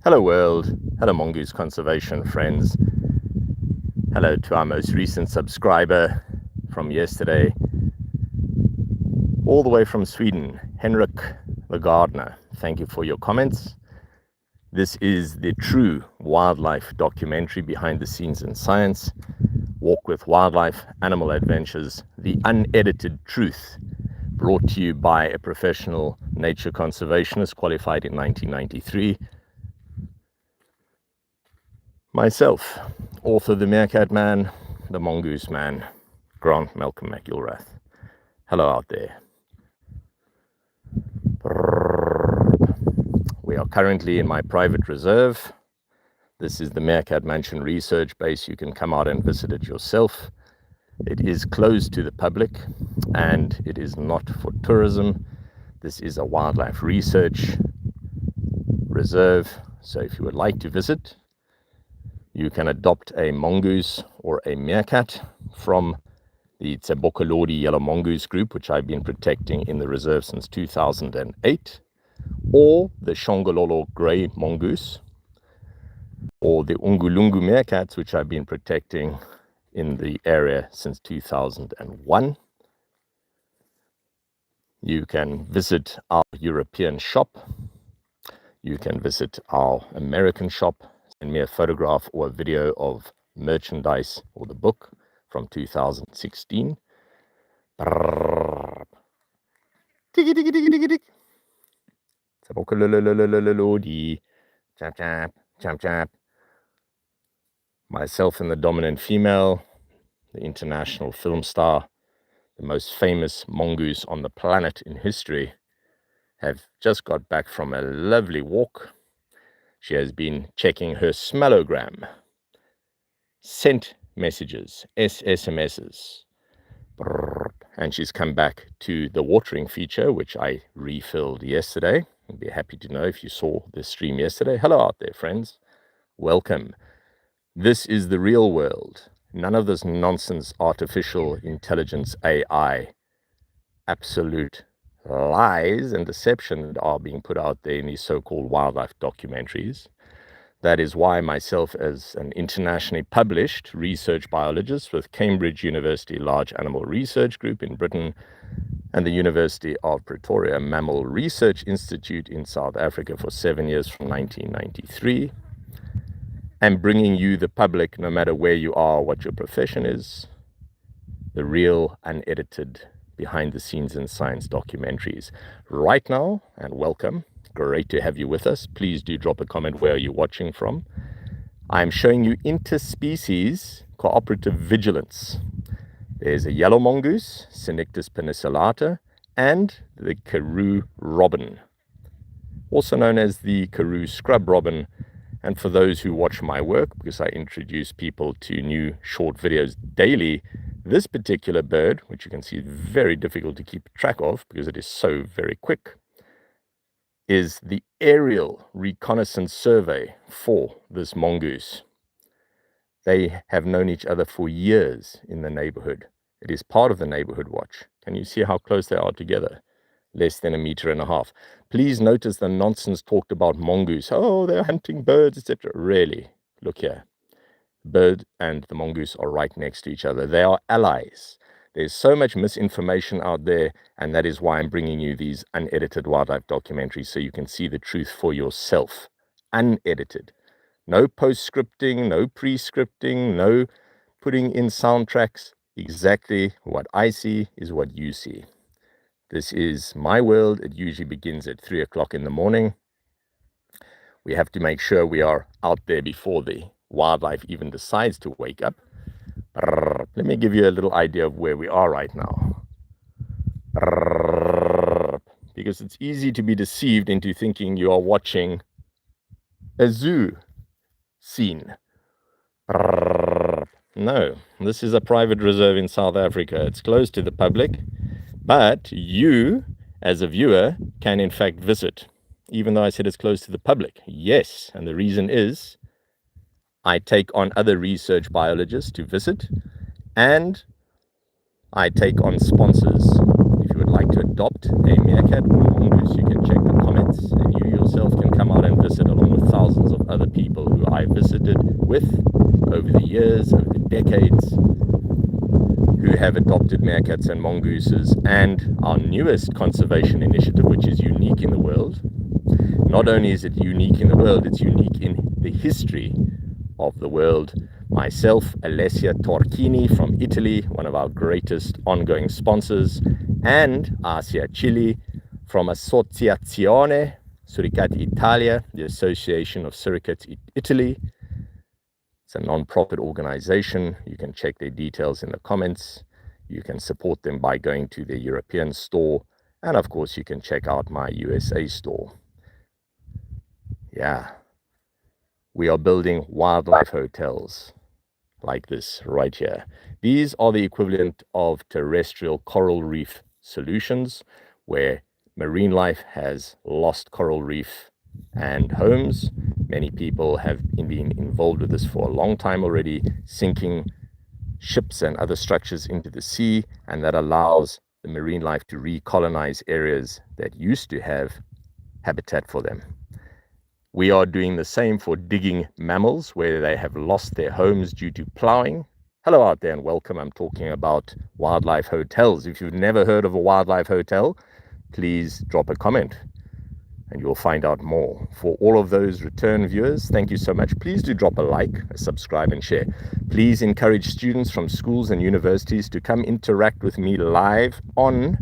Hello world, hello mongoose conservation friends, hello to our most recent subscriber from yesterday, all the way from Sweden, Henrik the Gardener. Thank you for your comments. This is the true wildlife documentary behind the scenes in science. Walk with wildlife, animal adventures, the unedited truth, brought to you by a professional nature conservationist qualified in 1993. Myself, author The Meerkat Man, The Mongoose Man, Grant Malcolm McIlrath. Hello out there. We are currently in my private reserve. This is the Meerkat Mansion research base. You can come out and visit it yourself. It is closed to the public and it is not for tourism. This is a wildlife research reserve. So if you would like to visit, you can adopt a mongoose or a meerkat from the TSEBOKOLODI yellow mongoose group, which I've been protecting in the reserve since 2008, or the Shongololo grey mongoose, or the Ungulungu meerkats, which I've been protecting in the area since 2001. You can visit our European shop. You can visit our American shop. Send me a photograph or a video of merchandise or the book from 2016. Myself and the dominant female, the international film star, the most famous mongoose on the planet in history, have just got back from a lovely walk. She has been checking her smellogram, sent messages, SMSs, and she's come back to the watering feature, which I refilled yesterday. I'd be happy to know if you saw the stream yesterday. Hello out there, friends. Welcome. This is the real world. None of this nonsense, artificial intelligence, AI, absolute lies and deception that are being put out there in these so-called wildlife documentaries. That is why myself, as an internationally published research biologist with Cambridge University Large Animal Research Group in Britain and the University of Pretoria Mammal Research Institute in South Africa for 7 years from 1993, am bringing you, the public, no matter where you are, what your profession is, the real, unedited, behind the scenes in science documentaries right now. And welcome, great to have you with us. Please do drop a comment where you're watching from. I'm showing you interspecies cooperative vigilance. There's a yellow mongoose, Synictis penicillata, and the Karoo robin, also known as the Karoo scrub robin. And for those who watch my work, because I introduce people to new short videos daily, this particular bird, which you can see is very difficult to keep track of because it is so very quick, is the aerial reconnaissance survey for this mongoose. They have known each other for years in the neighborhood. It is part of the neighborhood watch. Can you see how close they are together? Less than 1.5 meters. Please notice the nonsense talked about mongoose. Oh, they're hunting birds, etc. Really, look here. Bird and the mongoose are right next to each other. They are allies. There's so much misinformation out there, and that is why I'm bringing you these unedited wildlife documentaries so you can see the truth for yourself. Unedited. No post-scripting, no pre-scripting, no putting in soundtracks. Exactly what I see is what you see. This is my world. It usually begins at 3 o'clock in the morning. We have to make sure we are out there before the wildlife even decides to wake up. Let me give you a little idea of where we are right now. Because it's easy to be deceived into thinking you are watching a zoo scene. No, this is a private reserve in South Africa. It's closed to the public, but you, as a viewer, can in fact visit, even though I said it's closed to the public. Yes, and the reason is I take on other research biologists to visit, and I take on sponsors. If you would like to adopt a meerkat or a mongoose, you can check the comments, and you yourself can come out and visit along with thousands of other people who I visited with over the years, over the decades, who have adopted meerkats and mongooses, and our newest conservation initiative, which is unique in the world. Not only is it unique in the world, it's unique in the history of the world. Myself, Alessia Torchini from Italy, one of our greatest ongoing sponsors, and Asia Chili from Associazione Suricates Italia, the Association of Suricates Italy. It's a non-profit organization. You can check their details in the comments. You can support them by going to their European store. And of course, you can check out my USA store. Yeah. We are building wildlife hotels like this right here. These are the equivalent of terrestrial coral reef solutions, where marine life has lost coral reef and homes. Many people have been involved with this for a long time already, sinking ships and other structures into the sea, and that allows the marine life to recolonize areas that used to have habitat for them. We are doing the same for digging mammals where they have lost their homes due to plowing. Hello out there and welcome. I'm talking about wildlife hotels. If you've never heard of a wildlife hotel, please drop a comment and you'll find out more. For all of those return viewers, thank you so much. Please do drop a like, a subscribe, and share. Please encourage students from schools and universities to come interact with me live on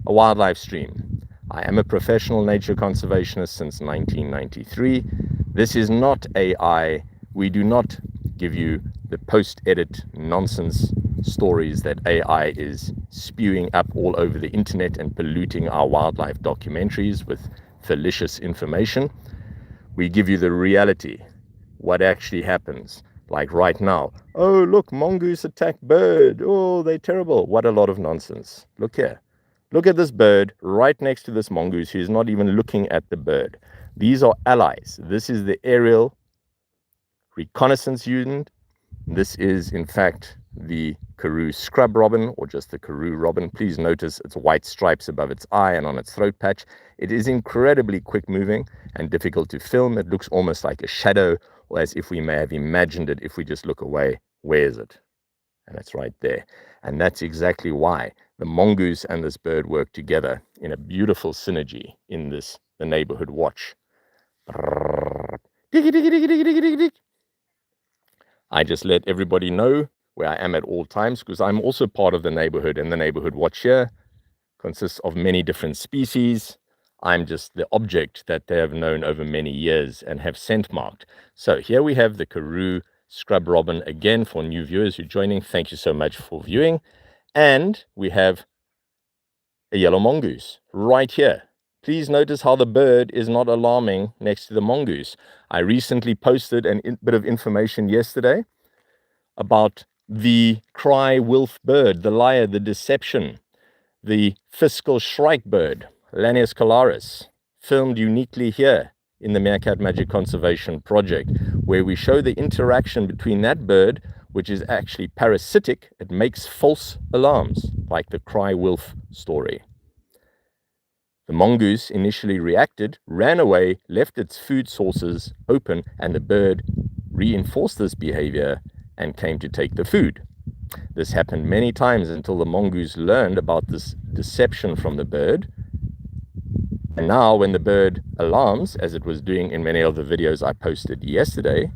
a wildlife stream. I am a professional nature conservationist since 1993. This is not AI. We do not give you the post-edit nonsense stories that AI is spewing up all over the internet and polluting our wildlife documentaries with fallacious information. We give you the reality, what actually happens. Like right now, oh look, mongoose attack bird, oh they're terrible. What a lot of nonsense. Look here. Look at this bird right next to this mongoose who is not even looking at the bird. These are allies. This is the aerial reconnaissance unit. This is, in fact, the Karoo scrub robin, or just the Karoo robin. Please notice its white stripes above its eye and on its throat patch. It is incredibly quick moving and difficult to film. It looks almost like a shadow, or as if we may have imagined it if we just look away. Where is it? And it's right there. And that's exactly why the mongoose and this bird work together in a beautiful synergy in this, the neighborhood watch. I just let everybody know where I am at all times, because I'm also part of the neighborhood, and the neighborhood watch here consists of many different species. I'm just the object that they have known over many years and have scent marked. So here we have the Karoo scrub robin again. For new viewers who are joining, thank you so much for viewing. And we have a yellow mongoose right here. Please notice how the bird is not alarming next to the mongoose. I recently posted a bit of information yesterday about the cry wolf bird, the liar, the deception, the fiscal shrike bird, Lanius calaris, filmed uniquely here in the Meerkat Magic Conservation Project, where we show the interaction between that bird, which is actually parasitic. It makes false alarms, like the cry wolf story. The mongoose initially reacted, ran away, left its food sources open, and the bird reinforced this behavior and came to take the food. This happened many times until the mongoose learned about this deception from the bird. And now when the bird alarms, as it was doing in many of the videos I posted yesterday,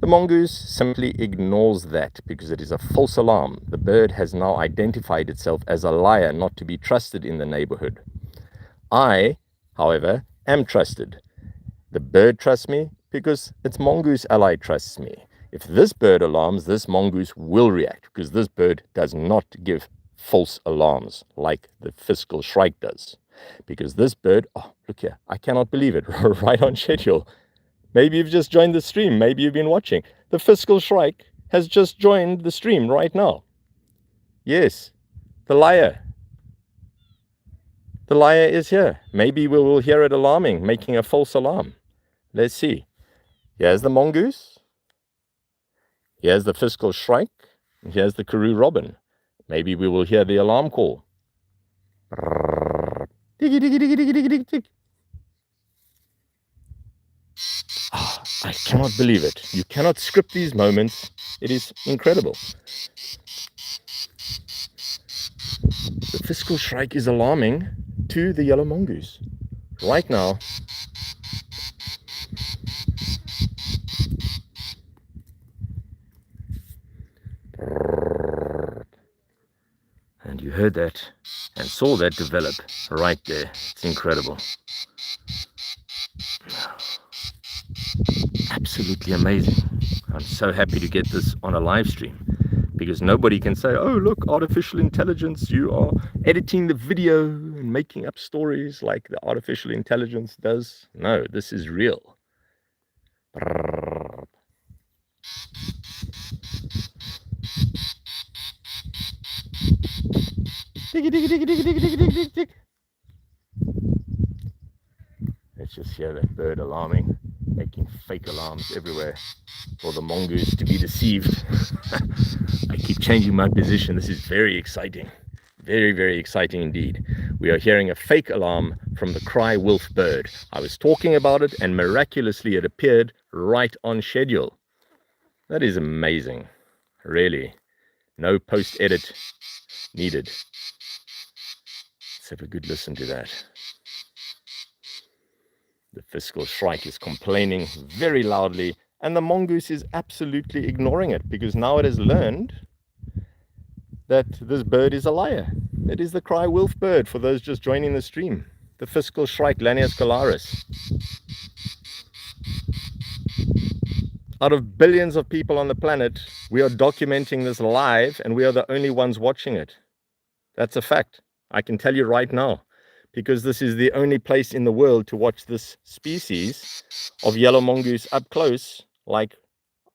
the mongoose simply ignores that because it is a false alarm. The bird has now identified itself as a liar, not to be trusted in the neighborhood. I, however, am trusted. The bird trusts me because its mongoose ally trusts me. If this bird alarms, this mongoose will react, because this bird does not give false alarms like the fiscal shrike does. Because this bird, oh, look here, I cannot believe it, right on schedule. Maybe you've just joined the stream, maybe you've been watching. The fiscal shrike has just joined the stream right now. Yes, the liar. The liar is here. Maybe we will hear it alarming, making a false alarm. Let's see. Here's the mongoose. Here's the fiscal shrike. And here's the Karoo robin. Maybe we will hear the alarm call. Diggy, diggy, diggy, diggy, diggy, diggy, diggy. Oh, I cannot believe it. You cannot script these moments. It is incredible. The fiscal shrike is alarming to the yellow mongoose. Right now, and you heard that and saw that develop right there. It's incredible. Absolutely amazing. I'm so happy to get this on a live stream, because nobody can say, oh, look, artificial intelligence, you are editing the video and making up stories like the artificial intelligence does. No, this is real. Let's just hear that bird alarming, making fake alarms everywhere for the mongoose to be deceived. I keep changing my position. This is very exciting. Very, very exciting indeed. We are hearing a fake alarm from the cry wolf bird. I was talking about it and miraculously it appeared right on schedule. That is amazing. Really. No post-edit needed. Let's have a good listen to that. The fiscal shrike is complaining very loudly, and the mongoose is absolutely ignoring it, because now it has learned that this bird is a liar. It is the cry wolf bird, for those just joining the stream. The fiscal shrike, Lanius scalaris. Out of billions of people on the planet, we are documenting this live, and we are the only ones watching it. That's a fact. I can tell you right now, because this is the only place in the world to watch this species of yellow mongoose up close, like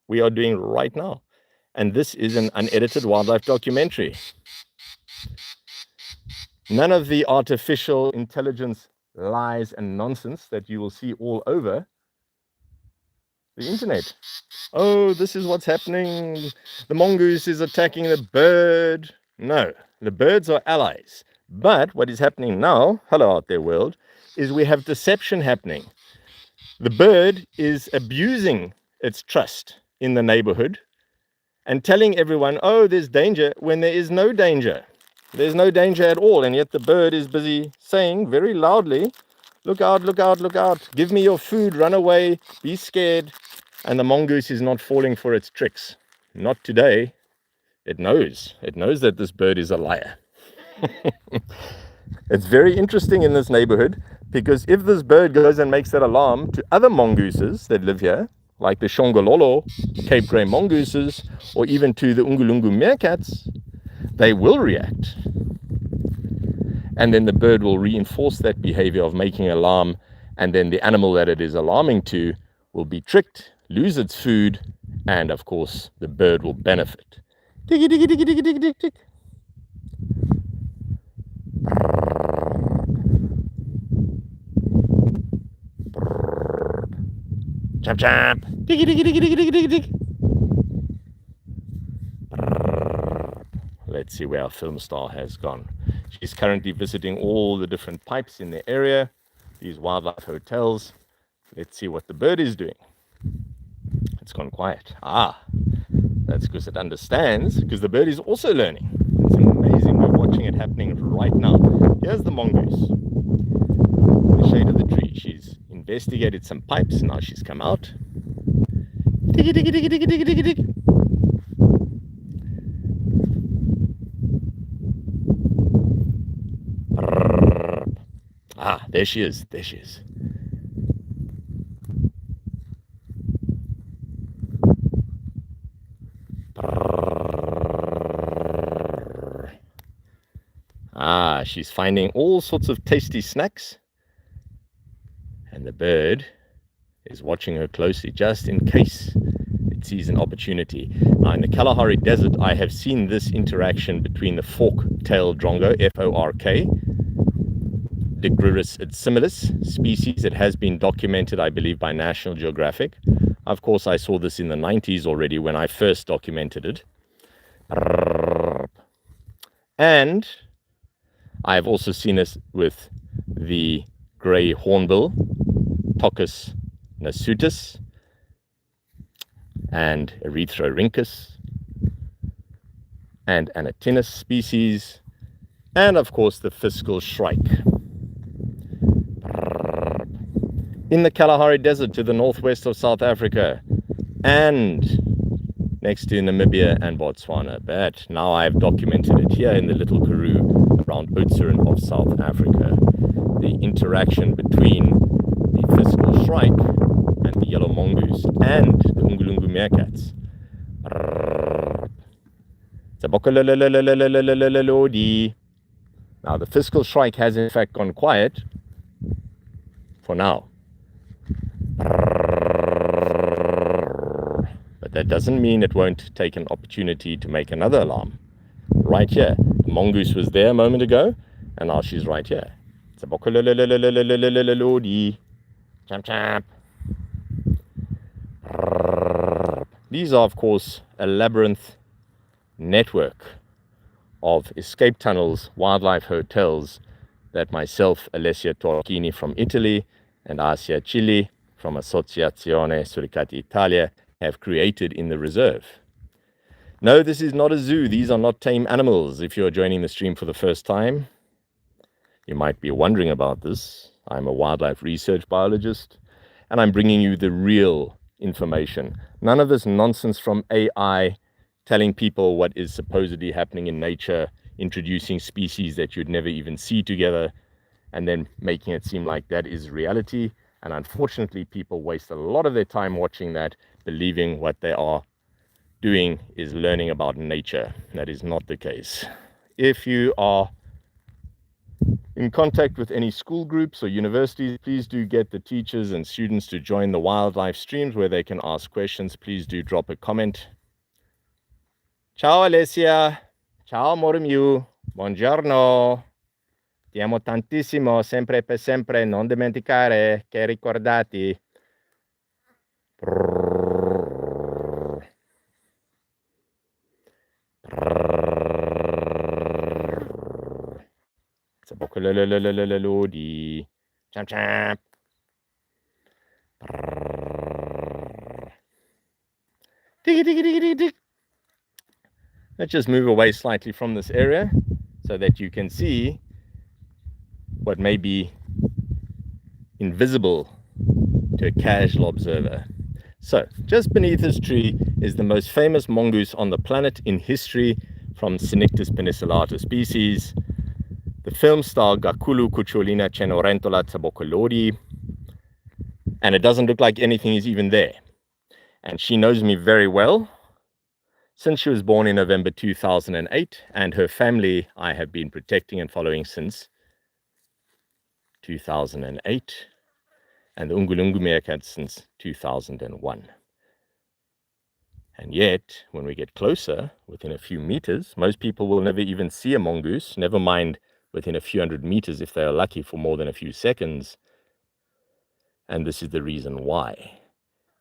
we are doing right now. And this is an unedited wildlife documentary. None of the artificial intelligence lies and nonsense that you will see all over the internet. Oh, this is what's happening. The mongoose is attacking the bird. No, the birds are allies. But what is happening now, hello out there world, is we have deception happening. The bird is abusing its trust in the neighborhood and telling everyone, oh, there's danger, when there is no danger. There's no danger at all, and yet the bird is busy saying very loudly, look out, look out, look out, give me your food, run away, be scared. And the mongoose is not falling for its tricks. Not today. It knows that this bird is a liar. It's very interesting in this neighborhood, because if this bird goes and makes that alarm to other mongooses that live here, like the Shongololo Cape Grey mongooses, or even to the Ungulungu meerkats, they will react. And then the bird will reinforce that behavior of making an alarm, and then the animal that it is alarming to will be tricked, lose its food, and of course the bird will benefit. Diggy, diggy, diggy, diggy, diggy, diggy, diggy. Chomp, chomp. Diggy, diggy, diggy, diggy, diggy, diggy, diggy. Let's see where our film star has gone. She's currently visiting all the different pipes in the area, these wildlife hotels. Let's see what the bird is doing. It's gone quiet. Ah, that's because it understands, because the bird is also learning. It's amazing. We're watching it happening right now. Here's the mongoose in the shade of the tree. She's investigated some pipes. Now she's come out. Diggy, diggy, diggy, diggy, diggy, diggy, diggy. Ah, there she is. There she is. Ah, she's finding all sorts of tasty snacks. And the bird is watching her closely, just in case it sees an opportunity. Now, in the Kalahari Desert, I have seen this interaction between the fork-tailed drongo, F-O-R-K, Digriris adsimilis species. It has been documented, I believe, by National Geographic. Of course, I saw this in the 90s already when I first documented it. And I've also seen this with the grey hornbill, Tocus nasutus, and Erythrorhynchus, and Anatinus species, and of course the fiscal shrike. In the Kalahari Desert to the northwest of South Africa, and next to Namibia and Botswana. But now I've documented it here in the Little Karoo around Oudtshoorn of South Africa. The interaction between the fiscal shrike and the yellow mongoose and the Ungulungu meerkats. TSEBOKOLODI. Now the fiscal shrike has in fact gone quiet for now. But that doesn't mean it won't take an opportunity to make another alarm. Right here. The mongoose was there a moment ago, and now she's right here. TSEBOKOLODI. Champ champ. These are, of course, a labyrinth network of escape tunnels, wildlife hotels that myself, Alessia Torchini from Italy, and Asia Chili from Associazione Suricates Italia have created in the reserve. No, this is not a zoo. These are not tame animals. If you're joining the stream for the first time, you might be wondering about this. I'm a wildlife research biologist, and I'm bringing you the real information. None of this nonsense from AI telling people what is supposedly happening in nature, introducing species that you'd never even see together, and then making it seem like that is reality. And unfortunately, people waste a lot of their time watching that, believing what they are doing is learning about nature. That is not the case. If you are in contact with any school groups or universities, please do get the teachers and students to join the wildlife streams where they can ask questions. Please do drop a comment. Ciao Alessia, ciao amore mio, buongiorno, ti amo tantissimo, sempre per sempre, non dimenticare che ricordati. TSEBOKOLODI, champ champ. Diggy diggy diggy diggy diggy. Let's just move away slightly from this area so that you can see what may be invisible to a casual observer. So, just beneath this tree is the most famous mongoose on the planet in history from Cinictis penicillata species, the film star CUCCIOLINA CENERENTOLA TSEBOKOLODI, and it doesn't look like anything is even there. And she knows me very well. Since she was born in November 2008, and her family I have been protecting and following since 2008, and the Ungulungu meerkats since 2001. And yet, when we get closer, within a few meters, most people will never even see a mongoose, never mind within a few hundred meters if they are lucky for more than a few seconds. And this is the reason why.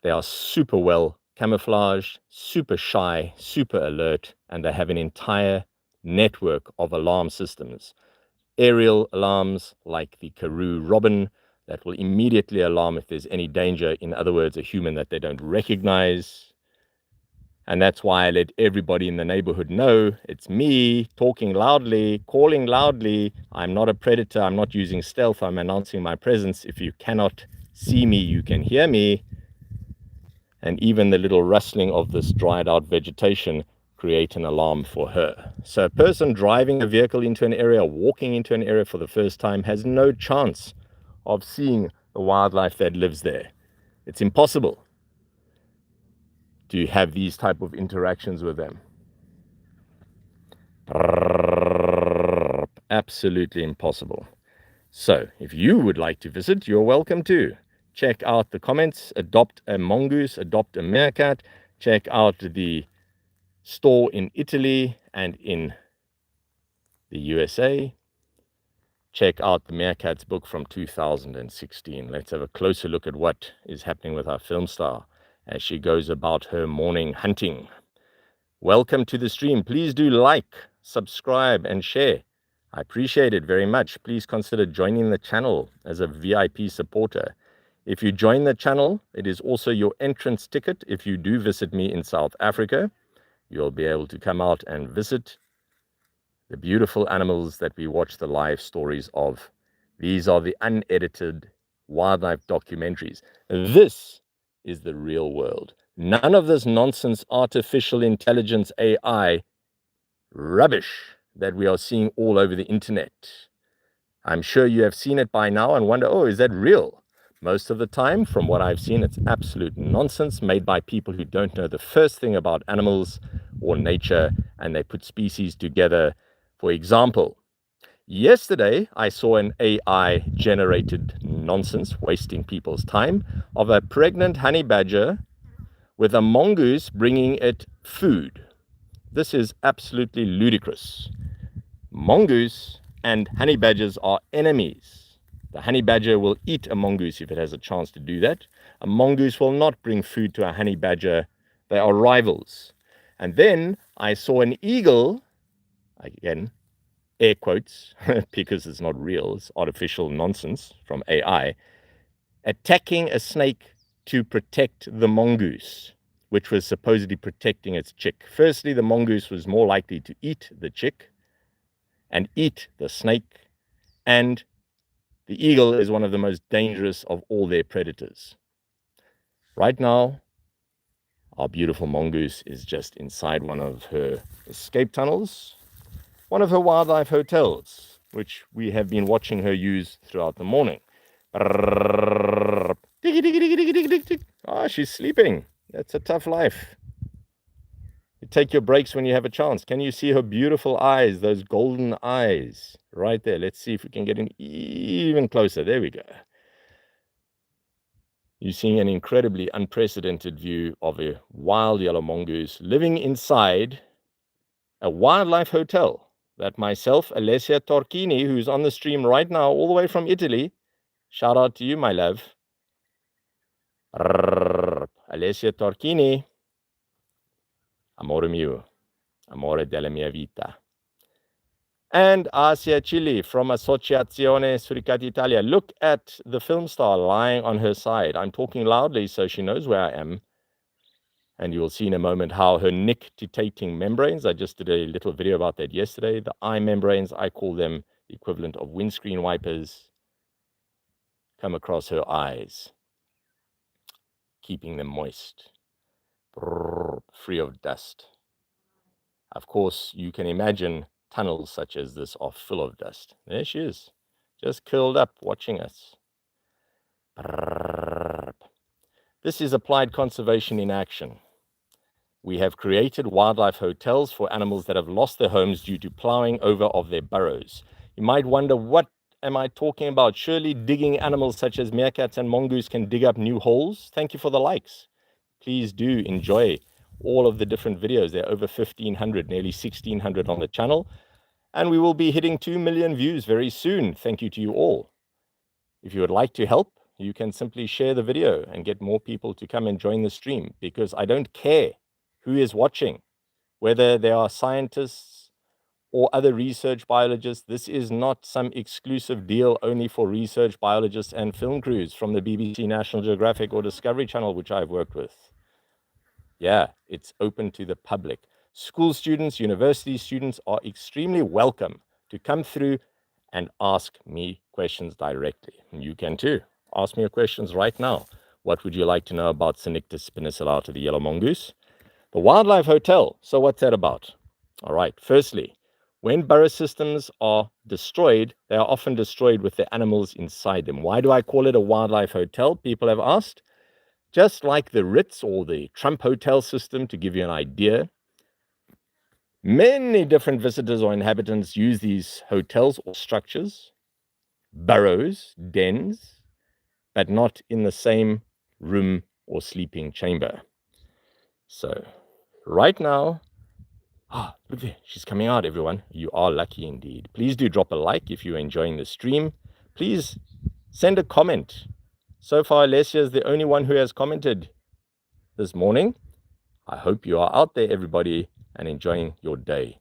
They are super well camouflaged, super shy, super alert, and they have an entire network of alarm systems. Aerial alarms like the Karoo robin that will immediately alarm if there's any danger, in other words, a human that they don't recognize. And that's why I let everybody in the neighborhood know it's me talking loudly, calling loudly. I'm not a predator. I'm not using stealth. I'm announcing my presence. If you cannot see me, you can hear me. And even the little rustling of this dried out vegetation create an alarm for her. So a person driving a vehicle into an area, walking into an area for the first time, has no chance of seeing the wildlife that lives there. It's impossible to have these type of interactions with them. Absolutely impossible. So if you would like to visit, you're welcome to. Check out the comments, adopt a mongoose, adopt a meerkat, check out the store in Italy and in the USA. Check out the Meerkats book from 2016. Let's have a closer look at what is happening with our film star as she goes about her morning hunting. Welcome to the stream. Please do like, subscribe, and share. I appreciate it very much. Please consider joining the channel as a VIP supporter. If you join the channel, it is also your entrance ticket. If you do visit me in South Africa, you'll be able to come out and visit the beautiful animals that we watch the live stories of. These are the unedited wildlife documentaries. This is the real world. None of this nonsense artificial intelligence AI rubbish that we are seeing all over the internet. I'm sure you have seen it by now and wonder, oh, is that real? Most of the time, from what I've seen, it's absolute nonsense made by people who don't know the first thing about animals or nature, and they put species together. For example, yesterday I saw an AI-generated nonsense wasting people's time of a pregnant honey badger with a mongoose bringing it food. This is absolutely ludicrous. Mongoose and honey badgers are enemies. The honey badger will eat a mongoose if it has a chance to do that. A mongoose will not bring food to a honey badger. They are rivals. And then I saw an eagle, again, air quotes, because it's not real, it's artificial nonsense from AI, attacking a snake to protect the mongoose, which was supposedly protecting its chick. Firstly, the mongoose was more likely to eat the chick and eat the snake, and the eagle is one of the most dangerous of all their predators. Right now, our beautiful mongoose is just inside one of her escape tunnels, one of her wildlife hotels, which we have been watching her use throughout the morning. Ah, she's sleeping. That's a tough life. You take your breaks when you have a chance. Can you see her beautiful eyes, those golden eyes right there? Let's see if we can get in even closer. There we go. You're seeing an incredibly unprecedented view of a wild yellow mongoose living inside a wildlife hotel that myself, Alessia Torchini, who's on the stream right now, all the way from Italy, shout out to you, my love. Alessia Torchini, amore mio, amore della mia vita. And Asia Chili from Associazione Suricates Italia. Look at the film star lying on her side. I'm talking loudly so she knows where I am. And you will see in a moment how her nictitating membranes, I just did a little video about that yesterday, the eye membranes, I call them the equivalent of windscreen wipers, come across her eyes, keeping them moist, free of dust. Of course, you can imagine tunnels such as this are full of dust. There she is, just curled up watching us. This is applied conservation in action. We have created wildlife hotels for animals that have lost their homes due to plowing over of their burrows. You might wonder, what am I talking about? Surely digging animals such as meerkats and mongoose can dig up new holes? Thank you for the likes. Please do enjoy all of the different videos. There are over 1,500, nearly 1,600 on the channel. And we will be hitting 2 million views very soon. Thank you to you all. If you would like to help, you can simply share the video and get more people to come and join the stream, because I don't care who is watching, whether they are scientists or other research biologists. This is not some exclusive deal only for research biologists and film crews from the BBC, National Geographic or Discovery Channel, which I've worked with. Yeah, it's open to the public. School students, university students are extremely welcome to come through and ask me questions directly. And you can too. Ask me your questions right now. What would you like to know about Synictis spinacellata, the yellow mongoose? The wildlife hotel. So what's that about? All right. Firstly, when burrow systems are destroyed, they are often destroyed with the animals inside them. Why do I call it a wildlife hotel? People have asked. Just like the Ritz or the Trump hotel system, to give you an idea, many different visitors or inhabitants use these hotels or structures, burrows, dens, but not in the same room or sleeping chamber. So right now, look there, she's coming out, everyone. You are lucky indeed. Please do drop a like if you're enjoying the stream. Please send a comment. So far, Alessia is the only one who has commented this morning. I hope you are out there, everybody, and enjoying your day.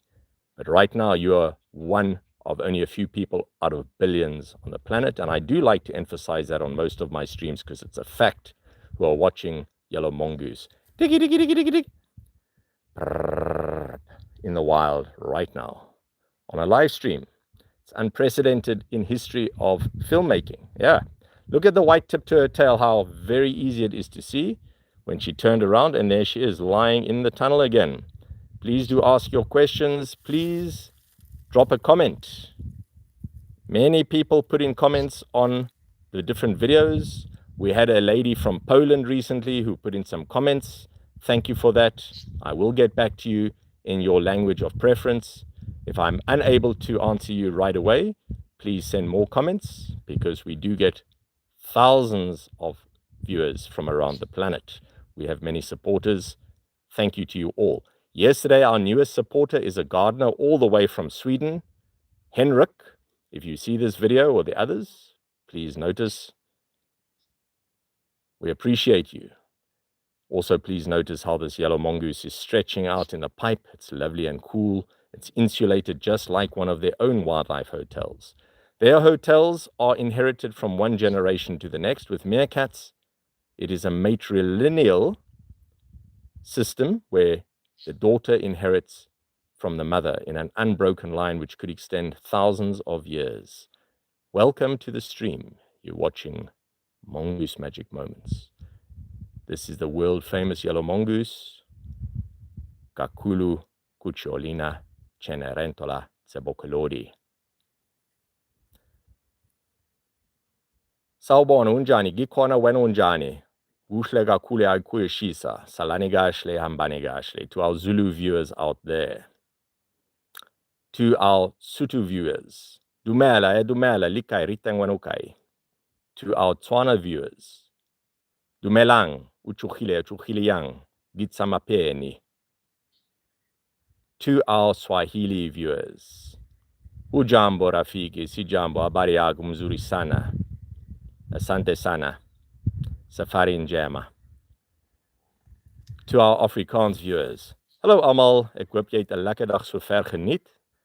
But right now, you are one of only a few people out of billions on the planet. And I do like to emphasize that on most of my streams because it's a fact, who are watching yellow mongoose diggy, diggy, diggy, diggy, diggy, in the wild right now on a live stream. It's unprecedented in history of filmmaking. Yeah. Look at the white tip to her tail, how very easy it is to see when she turned around, and there she is lying in the tunnel again. Please do ask your questions. Please drop a comment. Many people put in comments on the different videos. We had a lady from Poland recently who put in some comments. Thank you for that. I will get back to you in your language of preference. If I'm unable to answer you right away, please send more comments, because we do get thousands of viewers from around the planet. We have many supporters. Thank you to you all. Yesterday, our newest supporter is a gardener all the way from Sweden, Henrik. If you see this video or the others, please notice. We appreciate you. Also, please notice how this yellow mongoose is stretching out in the pipe. It's lovely and cool. It's insulated just like one of their own wildlife hotels. Their hotels are inherited from one generation to the next. With meerkats, it is a matrilineal system where the daughter inherits from the mother in an unbroken line which could extend thousands of years. Welcome to the stream. You're watching Mongoose Magic Moments. This is the world famous yellow mongoose, CUCCIOLINA, CENERENTOLA, TSEBOKOLODI. Sawubona unjani, gikhona wena unjani? Kuhle kakhulu ayikuyishisa, salani kahle hambani kahle. To our Zulu viewers out there. To our Sotho viewers, dumela dumela likai riteng wanukai. To our Tswana viewers, dumelang uchukile yang gitsamapeni. To our Swahili viewers, ujambo rafiki, sijambo, habari yako mzuri sana, asante sana, safari njema. To our Afrikaans viewers, hallo almal, ek hoop jy het 'n lekker dag sover geniet.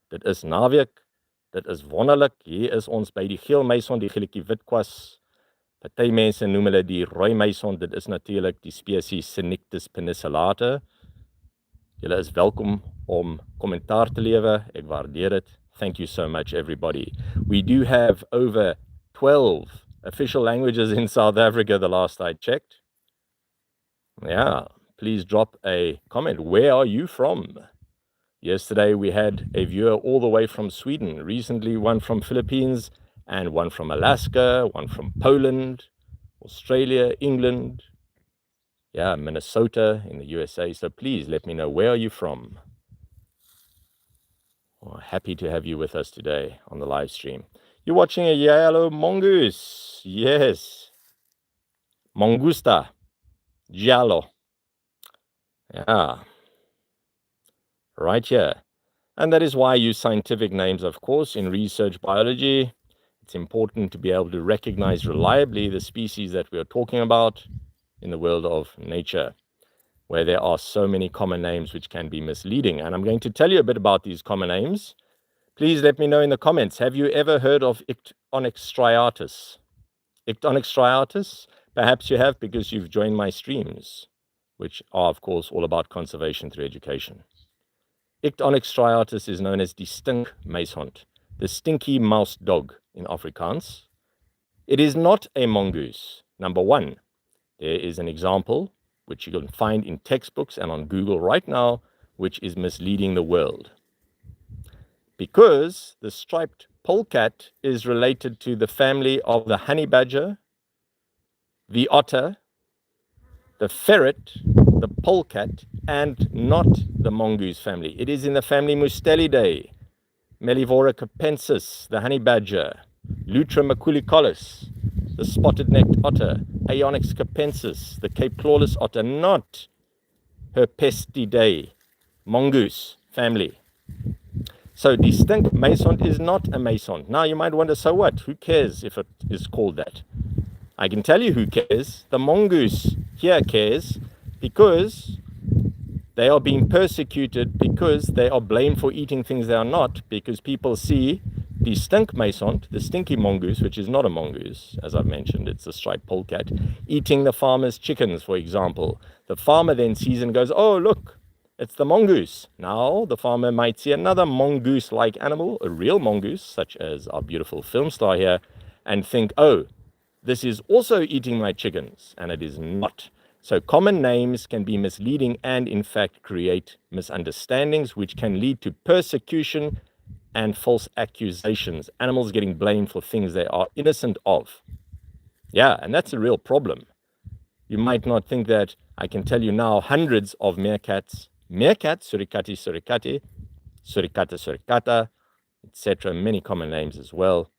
Dit is naweek, dit is wonderlik. Hier is ons by die geel meison, die geeltjie witkwas. Party mense noem hulle die rooi meison. Dit is natuurlik die spesies Suricates penicillata. Julle is welkom om kommentaar te lewe. Ek waardeer dit. Thank you so much, everybody. We do have over 12 official languages in South Africa, the last I checked. Yeah, please drop a comment. Where are you from? Yesterday we had a viewer all the way from Sweden. Recently one from Philippines, and one from Alaska, one from Poland, Australia, England, yeah, Minnesota in the USA. So please let me know, where are you from? Well, happy to have you with us today on the live stream. You're watching a yellow mongoose. Yes. Mongusta. Giallo. Yeah. Right here. And that is why I use scientific names, of course, in research biology. It's important to be able to recognize reliably the species that we are talking about in the world of nature, where there are so many common names which can be misleading. And I'm going to tell you a bit about these common names. Please let me know in the comments. Have you ever heard of Ictonyx striatus? Ictonyx striatus? Perhaps you have, because you've joined my streams, which are, of course, all about conservation through education. Ictonyx striatus is known as die stinkmeishond, the stinky mouse dog in Afrikaans. It is not a mongoose. Number one, there is an example which you can find in textbooks and on Google right now, which is misleading the world. Because the striped polecat is related to the family of the honey badger, the otter, the ferret, the polecat, and not the mongoose family. It is in the family Mustelidae, Mellivora capensis, the honey badger, Lutra maculicollis, the spotted-necked otter, Aeonyx capensis, the Cape clawless otter, not Herpestidae, mongoose family. So distinct maison is not a maison. Now you might wonder, so what? Who cares if it is called that? I can tell you who cares. The mongoose here cares, because they are being persecuted, because they are blamed for eating things they are not, because people see Die stinkmeisont, the stinky mongoose, which is not a mongoose, as I've mentioned, it's a striped polecat, eating the farmer's chickens, for example. The farmer then sees and goes, oh, look, it's the mongoose. Now the farmer might see another mongoose-like animal, a real mongoose, such as our beautiful film star here, and think, oh, this is also eating my chickens, and it is not. So common names can be misleading and, in fact, create misunderstandings, which can lead to persecution and false accusations. Animals getting blamed for things they are innocent of. Yeah, and that's a real problem. You might not think that. I can tell you now hundreds of meerkats, suricati, suricata, suricata, etc., many common names as well.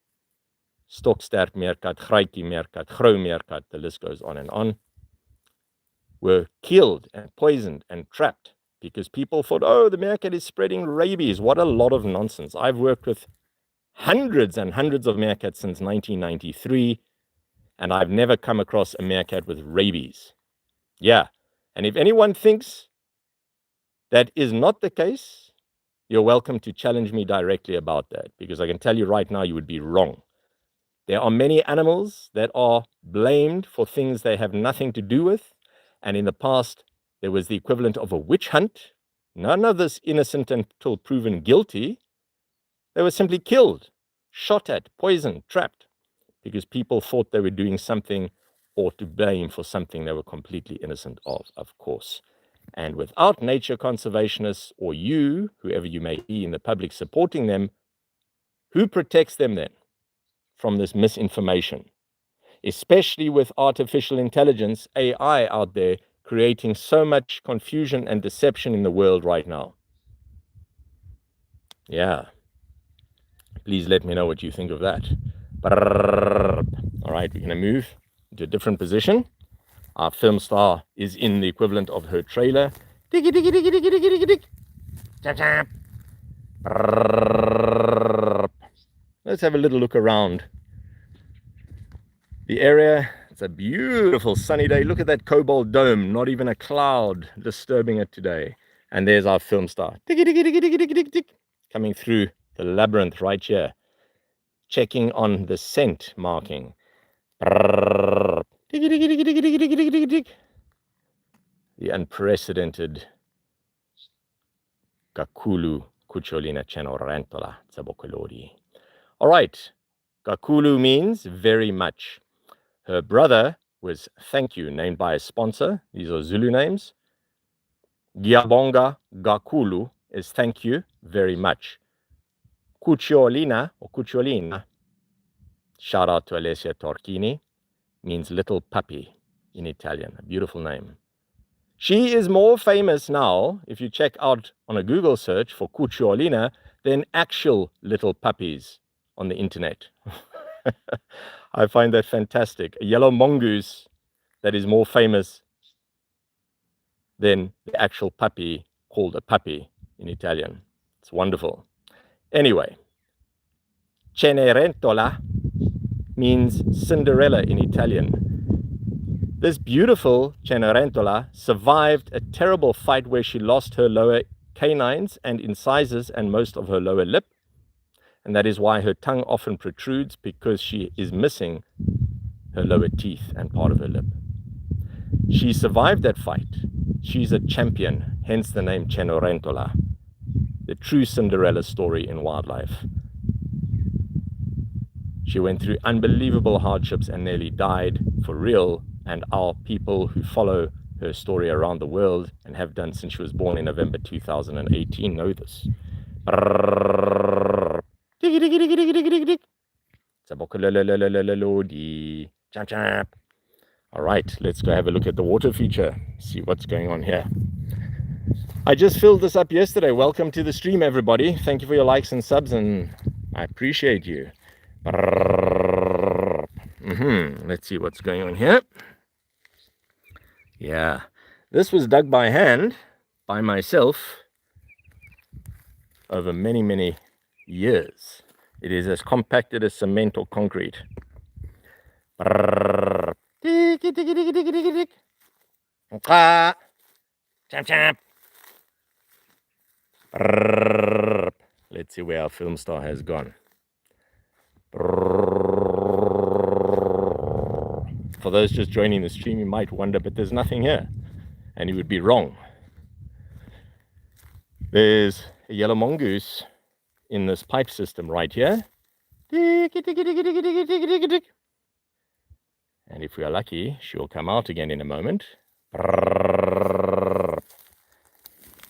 Stoksterk meerkat, graaitjie meerkat, grou meerkat, the list goes on and on, were killed and poisoned and trapped because people thought, oh, the meerkat is spreading rabies. What a lot of nonsense. I've worked with hundreds and hundreds of meerkats since 1993, and I've never come across a meerkat with rabies. Yeah, and if anyone thinks that is not the case, you're welcome to challenge me directly about that, because I can tell you right now you would be wrong. There are many animals that are blamed for things they have nothing to do with, and in the past there was the equivalent of a witch hunt. None of this innocent until proven guilty. They were simply killed, shot at, poisoned, trapped, because people thought they were doing something or to blame for something they were completely innocent of course. And without nature conservationists, or you, whoever you may be in the public supporting them, who protects them then from this misinformation? Especially with artificial intelligence, AI, out there creating so much confusion and deception in the world right now. Yeah. Please let me know what you think of that. All right, we're going to move to a different position. Our film star is in the equivalent of her trailer. Let's have a little look around the area. It's a beautiful sunny day. Look at that cobalt dome, not even a cloud disturbing it today. And there's our film star coming through the labyrinth right here, checking on the scent marking. The unprecedented CUCCIOLINA CENERENTOLA TSEBOKOLODI. All right, Kakulu means very much. Her brother was thank you, named by a sponsor. These are Zulu names. Giabonga Gakulu is thank you very much. Cucciolina or Cucciolina, shout out to Alessia Torchini, means little puppy in Italian. A beautiful name. She is more famous now, if you check out on a Google search for Cucciolina, than actual little puppies on the internet. I find that fantastic. A yellow mongoose that is more famous than the actual puppy called a puppy in Italian. It's wonderful. Anyway, Cenerentola means Cinderella in Italian. This beautiful Cenerentola survived a terrible fight where she lost her lower canines and incisors and most of her lower lip. And that is why her tongue often protrudes, because she is missing her lower teeth and part of her lip. She survived that fight. She's a champion, hence the name Cenerentola, the true Cinderella story in wildlife. She went through unbelievable hardships and nearly died for real, and our people who follow her story around the world and have done since she was born in November 2018 know this. TSEBOKOLODI. Champ champ. All right, let's go have a look at the water feature, see what's going on here. I just filled this up yesterday. Welcome to the stream, everybody. Thank you for your likes and subs, and I appreciate you. Let's see what's going on here. Yeah, this was dug by hand by myself over many, many years. It is as compacted as cement or concrete. Champ champ. Let's see where our film star has gone. For those just joining the stream, you might wonder, but there's nothing here. And you would be wrong. There's a yellow mongoose in this pipe system right here. And if we are lucky, she'll come out again in a moment.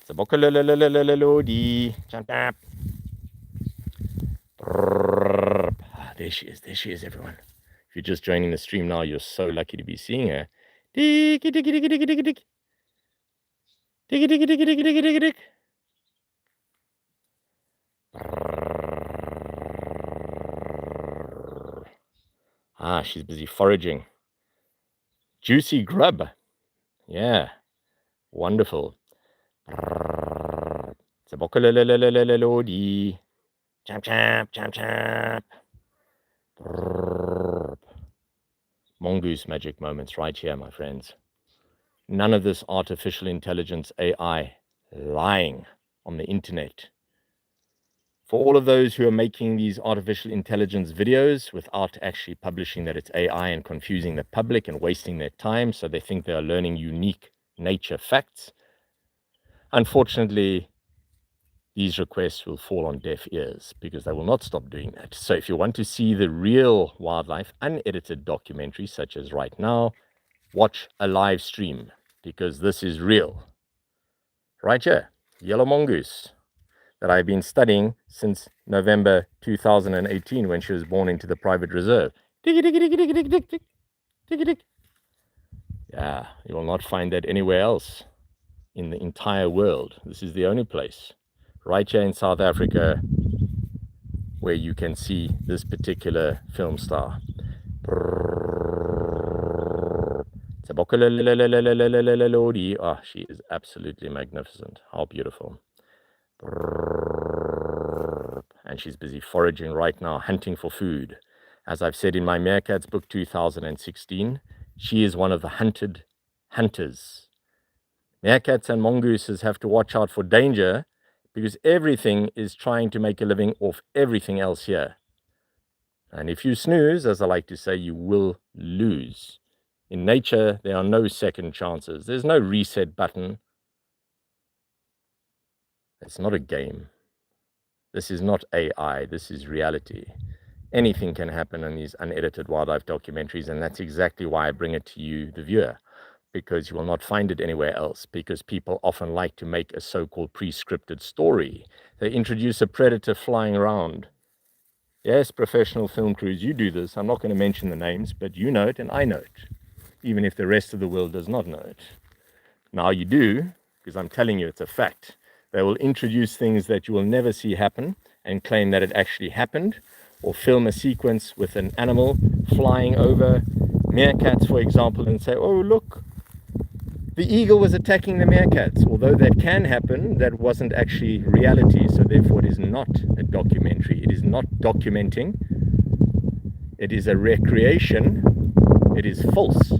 TSEBOKOLODI. There she is, everyone. If you're just joining the stream now, you're so lucky to be seeing her. She's busy foraging. Juicy grub. Yeah, wonderful. TSEBOKOLODI. Champ, champ, champ, champ. Mongoose magic moments right here, my friends. None of this artificial intelligence AI lying on the internet. For all of those who are making these artificial intelligence videos without actually publishing that it's AI and confusing the public and wasting their time so they think they are learning unique nature facts, unfortunately, these requests will fall on deaf ears because they will not stop doing that. So if you want to see the real wildlife, unedited documentaries such as right now, watch a live stream because this is real. Right here, yellow mongoose that I've been studying since November 2018 when she was born into the private reserve. Yeah, you will not find that anywhere else in the entire world. This is the only place. Right here in South Africa, where you can see this particular film star. Oh, she is absolutely magnificent. How beautiful. And she's busy foraging right now, hunting for food. As I've said in my Meerkats book 2016, she is one of the hunted hunters. Meerkats and mongooses have to watch out for danger because everything is trying to make a living off everything else here. And if you snooze, as I like to say, you will lose. In nature, there are no second chances. There's no reset button. It's not a game. This is not AI. This is reality. Anything can happen in these unedited wildlife documentaries, and that's exactly why I bring it to you, the viewer, because you will not find it anywhere else, because people often like to make a so-called pre-scripted story. They introduce a predator flying around. Yes, professional film crews, you do this. I'm not going to mention the names, but you know it and I know it, even if the rest of the world does not know it. Now you do, because I'm telling you it's a fact. They will introduce things that you will never see happen and claim that it actually happened, or film a sequence with an animal flying over meerkats, for example, and say, oh, look, the eagle was attacking the meerkats. Although that can happen, that wasn't actually reality, so therefore it is not a documentary. It is not documenting. It is a recreation. It is false.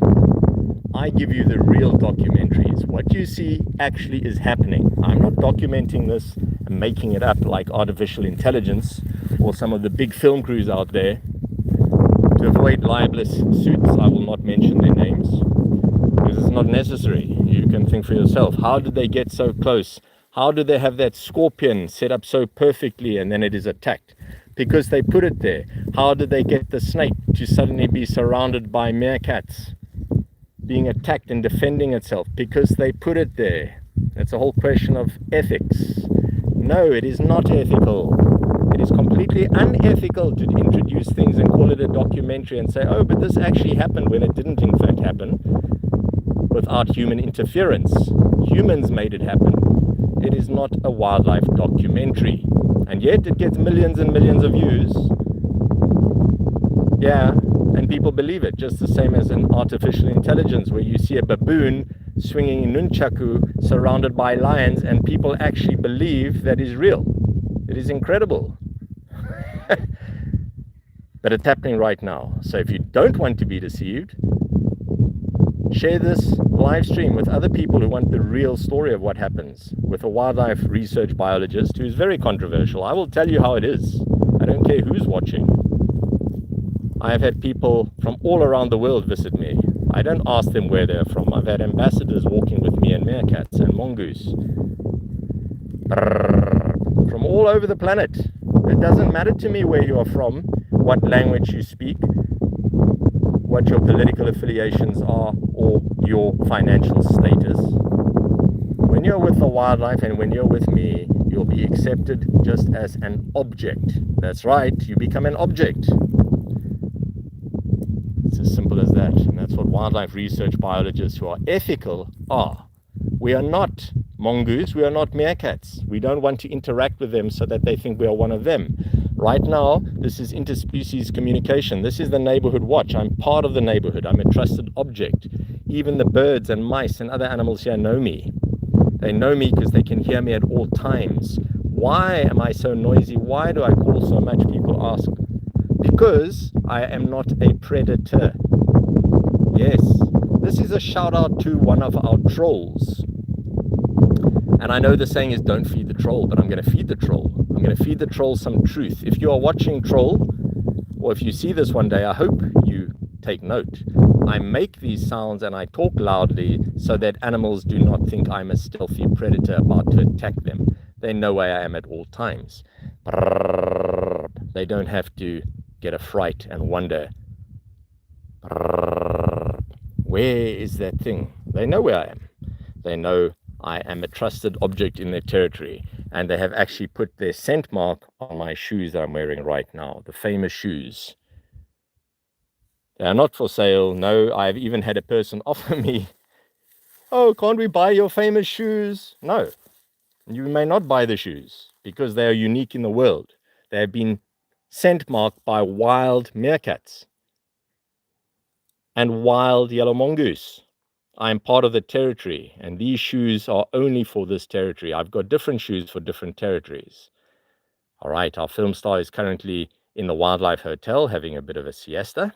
I give you the real documentaries. What you see actually is happening. I'm not documenting this and making it up like artificial intelligence or some of the big film crews out there. To avoid libelous suits, I will not mention their names because it's not necessary. You can think for yourself. How did they get so close? How do they have that scorpion set up so perfectly and then it is attacked? Because they put it there. How did they get the snake to suddenly be surrounded by meerkats being attacked and defending itself? Because they put it there. That's a whole question of ethics. No, it is not ethical. It is completely unethical to introduce things and call it a documentary and say, oh, but this actually happened when it didn't in fact happen, without human interference. Humans made it happen. It is not a wildlife documentary. And yet it gets millions and millions of views. Yeah, and people believe it, just the same as an artificial intelligence where you see a baboon swinging in nunchaku surrounded by lions and people actually believe that is real. It is incredible. But it's happening right now. So if you don't want to be deceived, share this live stream with other people who want the real story of what happens, with a wildlife research biologist who's very controversial. I will tell you how it is. I don't care who's watching. I have had people from all around the world visit me. I don't ask them where they're from. I've had ambassadors walking with me and Meerkats and Mongoose from all over the planet. It doesn't matter to me where you are from, what language you speak, what your political affiliations are, or your financial status. When you're with the wildlife and when you're with me, you'll be accepted just as an object. That's right, you become an object. It's as simple as that. And that's what wildlife research biologists who are ethical are. We are not mongoose, we are not meerkats. We don't want to interact with them so that they think we are one of them. Right now, this is interspecies communication. This is the neighborhood watch. I'm part of the neighborhood. I'm a trusted object. Even the birds and mice and other animals here know me. They know me because they can hear me at all times. Why am I so noisy? Why do I call so much? People ask. Because I am not a predator. Yes, this is a shout out to one of our trolls. And I know the saying is don't feed the troll, but I'm going to feed the troll. I'm going to feed the troll some truth. If you are watching Troll, or if you see this one day, I hope you take note. I make these sounds and I talk loudly so that animals do not think I'm a stealthy predator about to attack them. They know where I am at all times. They don't have to get a fright and wonder, where is that thing? They know where I am. They know I am a trusted object in their territory, and they have actually put their scent mark on my shoes that I'm wearing right now, the famous shoes. They are not for sale. No, I've even had a person offer me, oh, can't we buy your famous shoes? No, you may not buy the shoes because they are unique in the world. They have been scent marked by wild meerkats and wild yellow mongoose. I am part of the territory, and these shoes are only for this territory. I've got different shoes for different territories. All right, our film star is currently in the Wildlife Hotel having a bit of a siesta.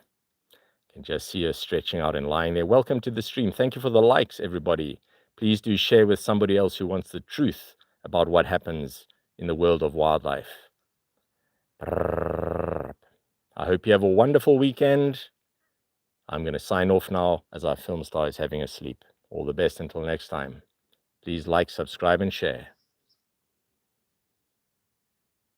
You can just see her stretching out and lying there. Welcome to the stream. Thank you for the likes, everybody. Please do share with somebody else who wants the truth about what happens in the world of wildlife. I hope you have a wonderful weekend. I'm going to sign off now as our film star is having a sleep. All the best until next time. Please like, subscribe, and share.